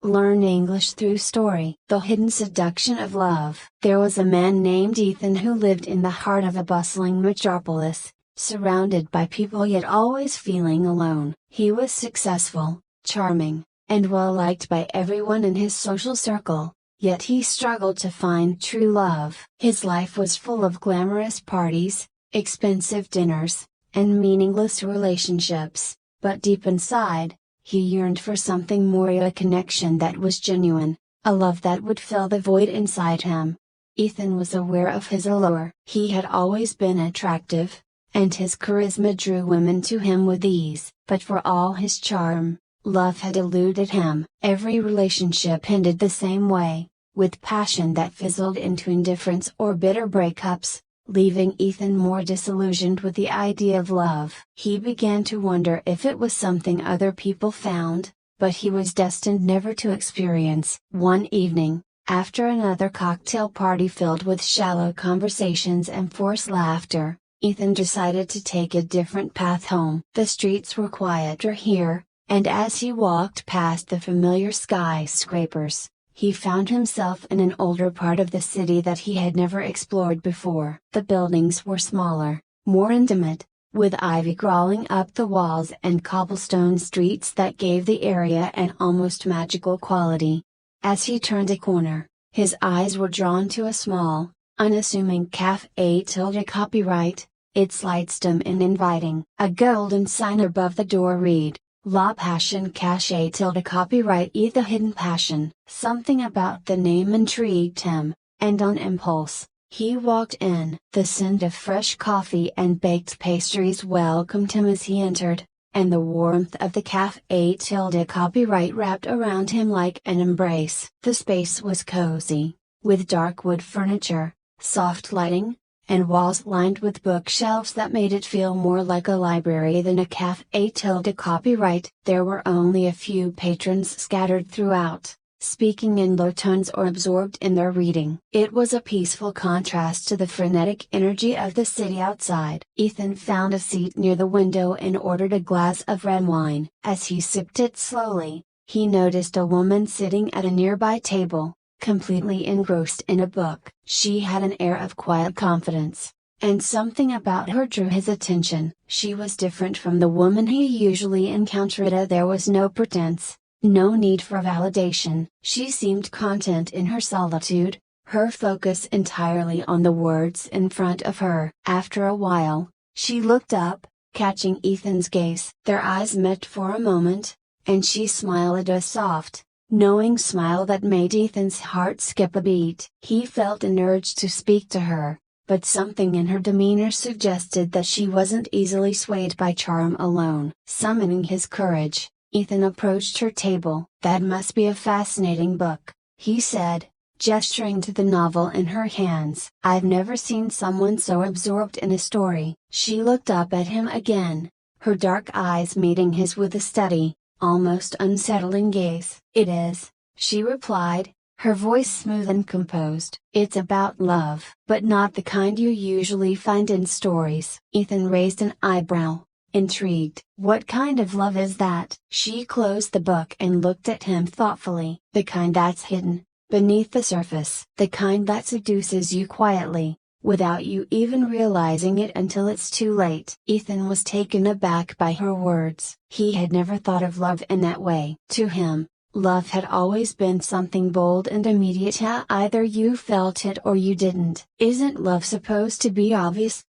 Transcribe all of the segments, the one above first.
Learn English through story. The hidden seduction of love. There was a man named Ethan who lived in the heart of a bustling metropolis, surrounded by people yet always feeling alone. He was successful, charming, and well liked by everyone in his social circle, yet he struggled to find true love. His life was full of glamorous parties, expensive dinners, and meaningless relationships, but deep inside, he yearned for something more, a connection that was genuine, a love that would fill the void inside him. Ethan was aware of his allure. He had always been attractive, and his charisma drew women to him with ease. But for all his charm, love had eluded him. Every relationship ended the same way, with passion that fizzled into indifference or bitter breakups, leaving Ethan more disillusioned with the idea of love. He began to wonder if it was something other people found, but he was destined never to experience. One evening, after another cocktail party filled with shallow conversations and forced laughter, Ethan decided to take a different path home. The streets were quieter here, and as he walked past the familiar skyscrapers, he found himself in an older part of the city that he had never explored before. The buildings were smaller, more intimate, with ivy crawling up the walls and cobblestone streets that gave the area an almost magical quality. As he turned a corner, his eyes were drawn to a small, unassuming cafe. Copyright, its lights dim and inviting. A golden sign above the door read, La Passion Cache. Copyright The Hidden Passion. Something about the name intrigued him, and on impulse, he walked in. The scent of fresh coffee and baked pastries welcomed him as he entered, and the warmth of the cafe. Copyright wrapped around him like an embrace. The space was cozy, with dark wood furniture, soft lighting, and walls lined with bookshelves that made it feel more like a library than a cafe. Copyright. There were only a few patrons scattered throughout, speaking in low tones or absorbed in their reading. It was a peaceful contrast to the frenetic energy of the city outside. Ethan found a seat near the window and ordered a glass of red wine. As he sipped it slowly, he noticed a woman sitting at a nearby table, completely engrossed in a book. She had an air of quiet confidence, and something about her drew his attention. She was different from the woman he usually encountered. There was no pretense, no need for validation. She seemed content in her solitude, her focus entirely on the words in front of her. After a while, she looked up, catching Ethan's gaze. Their eyes met for a moment, and she smiled, a soft, knowing smile that made Ethan's heart skip a beat. He felt an urge to speak to her, but something in her demeanor suggested that she wasn't easily swayed by charm alone. Summoning his courage, Ethan approached her table. That must be a fascinating book, he said, gesturing to the novel in her hands. I've never seen someone so absorbed in a story. She looked up at him again, her dark eyes meeting his with a steady, almost unsettling gaze. It is, she replied, her voice smooth and composed. It's about love, but not the kind you usually find in stories. Ethan raised an eyebrow, intrigued. What kind of love is that? She closed the book and looked at him thoughtfully. The kind that's hidden, beneath the surface. The kind that seduces you quietly, without you even realizing it until it's too late. Ethan was taken aback by her words. He had never thought of love in that way. To him, love had always been something bold and immediate. Either you felt it or you didn't. Isn't love supposed to be obvious?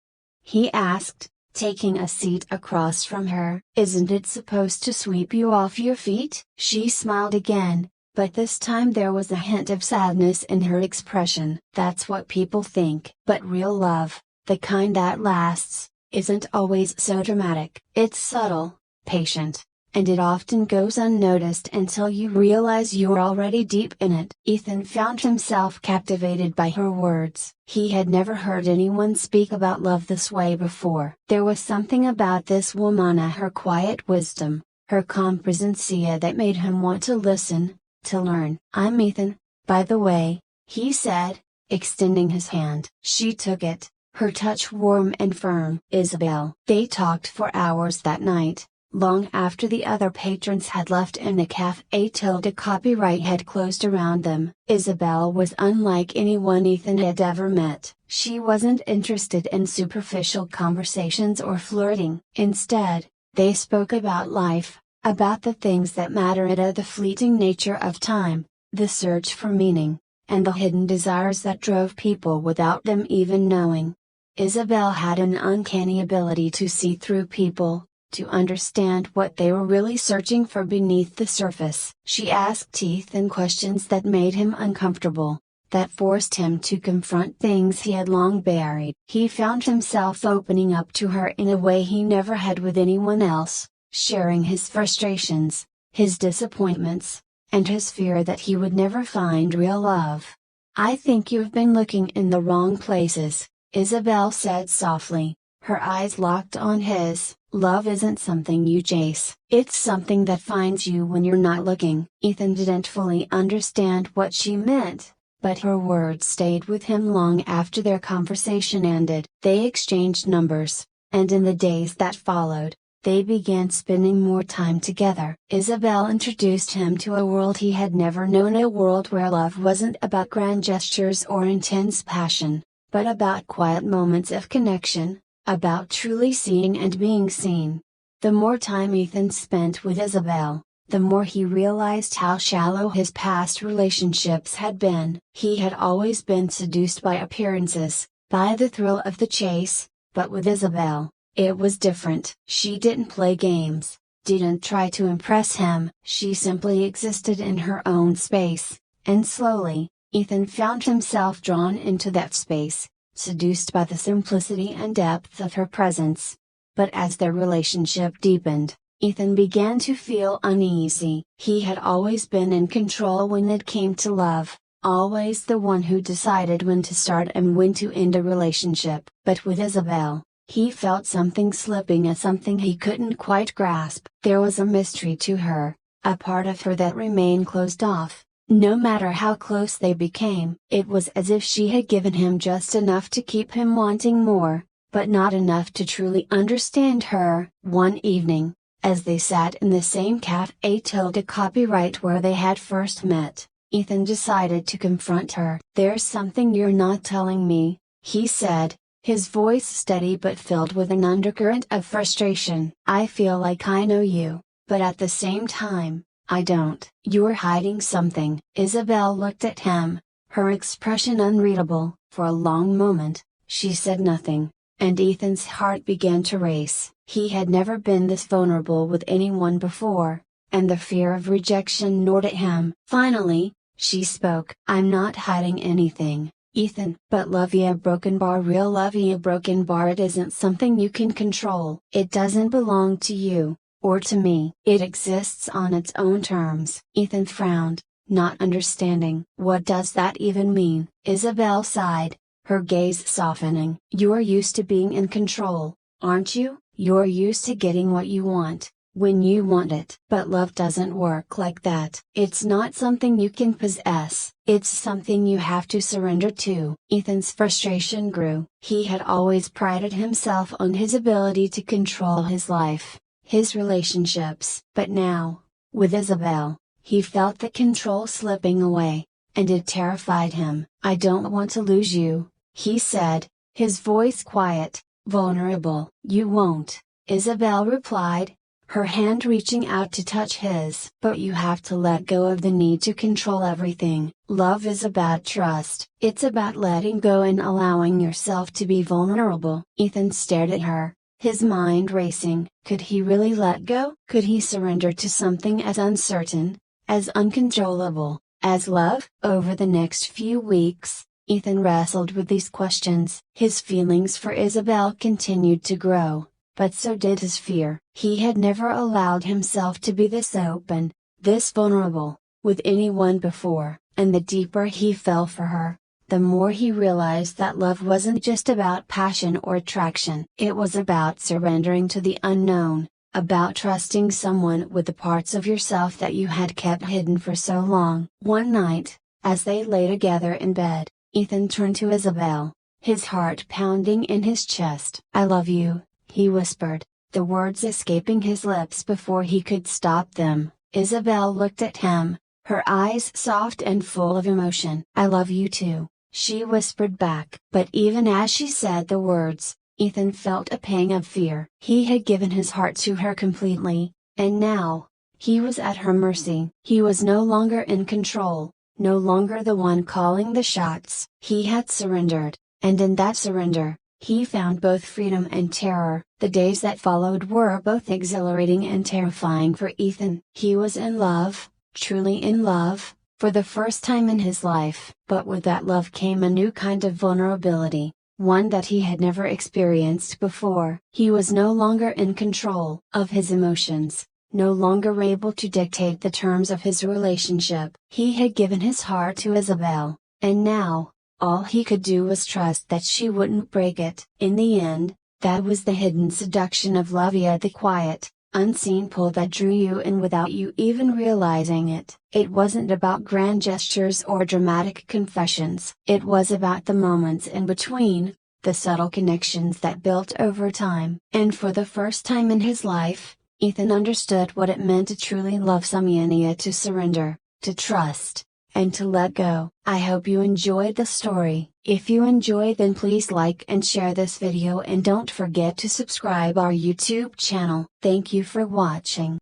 He asked, taking a seat across from her. Isn't it supposed to sweep you off your feet? She smiled again, but this time there was a hint of sadness in her expression. That's what people think. But real love, the kind that lasts, isn't always so dramatic. It's subtle, patient, and it often goes unnoticed until you realize you're already deep in it. Ethan found himself captivated by her words. He had never heard anyone speak about love this way before. There was something about this woman, her quiet wisdom, her calm presence that made him want to listen, to learn. I'm Ethan, by the way, he said, extending his hand. She took it, her touch warm and firm. Isabel. They talked for hours that night, Long after the other patrons had left and the cafe tilde copyright had closed around them, Isabel was unlike anyone Ethan had ever met. She wasn't interested in superficial conversations or flirting. Instead, they spoke about life, about the things that matter, at the fleeting nature of time, the search for meaning, and the hidden desires that drove people without them even knowing. Isabel had an uncanny ability to see through people, to understand what they were really searching for beneath the surface. She asked Ethan questions that made him uncomfortable, that forced him to confront things he had long buried. He found himself opening up to her in a way he never had with anyone else, sharing his frustrations, his disappointments, and his fear that he would never find real love. "I think you've been looking in the wrong places," Isabel said softly, her eyes locked on his. "Love isn't something you chase. It's something that finds you when you're not looking." Ethan didn't fully understand what she meant, but her words stayed with him long after their conversation ended. They exchanged numbers, and in the days that followed, they began spending more time together. Isabel introduced him to a world he had never known, a world where love wasn't about grand gestures or intense passion, but about quiet moments of connection, about truly seeing and being seen. The more time Ethan spent with Isabel, the more he realized how shallow his past relationships had been. He had always been seduced by appearances, by the thrill of the chase, but with Isabel, it was different. She didn't play games, didn't try to impress him. She simply existed in her own space, and slowly, Ethan found himself drawn into that space, seduced by the simplicity and depth of her presence. But as their relationship deepened, Ethan began to feel uneasy. He had always been in control when it came to love, always the one who decided when to start and when to end a relationship. But with Isabel, he felt something slipping, as something he couldn't quite grasp. There was a mystery to her, a part of her that remained closed off. No matter how close they became, it was as if she had given him just enough to keep him wanting more, but not enough to truly understand her. One evening, as they sat in the same cafe tilde copyright where they had first met, Ethan decided to confront her. "There's something you're not telling me," he said, his voice steady but filled with an undercurrent of frustration. "I feel like I know you, but at the same time, I don't." "You're hiding something." Isabel looked at him, her expression unreadable. For a long moment, she said nothing, and Ethan's heart began to race. He had never been this vulnerable with anyone before, and the fear of rejection gnawed at him. Finally, she spoke. "I'm not hiding anything, Ethan. But love via broken bar, real love via broken bar, it isn't something you can control. It doesn't belong to you, or to me. It exists on its own terms." Ethan frowned, not understanding. "What does that even mean?" Isabel sighed, her gaze softening. "You're used to being in control, aren't you? You're used to getting what you want, when you want it. But love doesn't work like that. It's not something you can possess, it's something you have to surrender to." Ethan's frustration grew. He had always prided himself on his ability to control his life, his relationships. But now, with Isabel, he felt the control slipping away, and it terrified him. "I don't want to lose you," he said, his voice quiet, vulnerable. "You won't," Isabel replied, her hand reaching out to touch his. "But you have to let go of the need to control everything. Love is about trust. It's about letting go and allowing yourself to be vulnerable." Ethan stared at her, his mind racing. Could he really let go? Could he surrender to something as uncertain, as uncontrollable, as love? Over the next few weeks, Ethan wrestled with these questions. His feelings for Isabel continued to grow, but so did his fear. He had never allowed himself to be this open, this vulnerable, with anyone before, and the deeper he fell for her, the more he realized that love wasn't just about passion or attraction. It was about surrendering to the unknown, about trusting someone with the parts of yourself that you had kept hidden for so long. One night, as they lay together in bed, Ethan turned to Isabel, his heart pounding in his chest. "I love you," he whispered, the words escaping his lips before he could stop them. Isabel looked at him, her eyes soft and full of emotion. "I love you too," she whispered back. But even as she said the words, Ethan felt a pang of fear. He had given his heart to her completely, and now, he was at her mercy. He was no longer in control, no longer the one calling the shots. He had surrendered, and in that surrender, he found both freedom and terror. The days that followed were both exhilarating and terrifying for Ethan. He was in love, truly in love, for the first time in his life. But with that love came a new kind of vulnerability, one that he had never experienced before. He was no longer in control of his emotions, no longer able to dictate the terms of his relationship. He had given his heart to Isabel, and now, all he could do was trust that she wouldn't break it. In the end, that was the hidden seduction of love, yet the quiet, unseen pull that drew you in without you even realizing it. It wasn't about grand gestures or dramatic confessions. It was about the moments in between, the subtle connections that built over time. And for the first time in his life, Ethan understood what it meant to truly love someone, to surrender, to trust, and to let go. I hope you enjoyed the story. If you enjoyed, then please like and share this video, and don't forget to subscribe our YouTube channel. Thank you for watching.